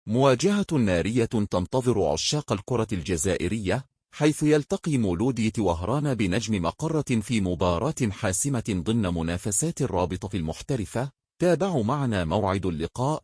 مواجهة نارية تنتظر عشاق الكرة الجزائرية، حيث يلتقي مولودية وهران بنجم مقرة في مباراة حاسمة ضمن منافسات الرابطة المحترفة. تابعوا معنا موعد اللقاء،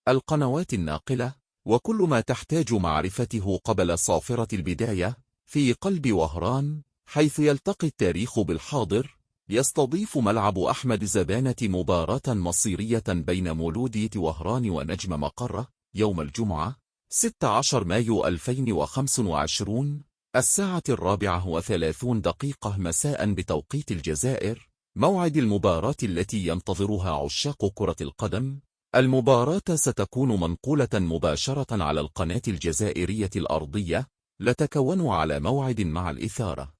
القنوات الناقلة، وكل ما تحتاج معرفته قبل صافرة البداية. في قلب وهران، حيث يلتقي التاريخ بالحاضر، يستضيف ملعب أحمد زبانة مباراة مصيرية بين مولودية وهران ونجم مقرة يوم الجمعة 16 مايو 2025 الساعة 4:30 مساء بتوقيت الجزائر، موعد المباراة التي ينتظرها عشاق كرة القدم. المباراة ستكون منقولة مباشرة على القناة الجزائرية الأرضية، لتكون على موعد مع الإثارة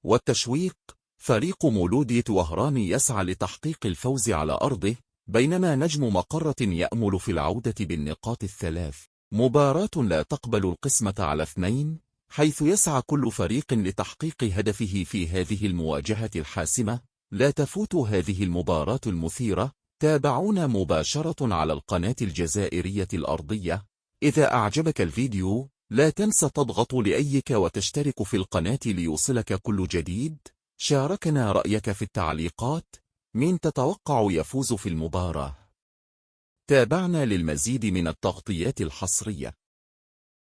والتشويق. فريق مولودية وهران يسعى لتحقيق الفوز على أرضه، بينما نجم مقرة يأمل في العودة بالنقاط الثلاث. مباراة لا تقبل القسمة على 2، حيث يسعى كل فريق لتحقيق هدفه في هذه المواجهة الحاسمة. لا تفوت هذه المباراة المثيرة. تابعونا مباشرة على القناة الجزائرية الأرضية. إذا أعجبك الفيديو، لا تنسى تضغط لأيك وتشترك في القناة ليوصلك كل جديد. شاركنا رأيك في التعليقات. مين تتوقع يفوز في المباراة؟ تابعنا للمزيد من التغطيات الحصرية.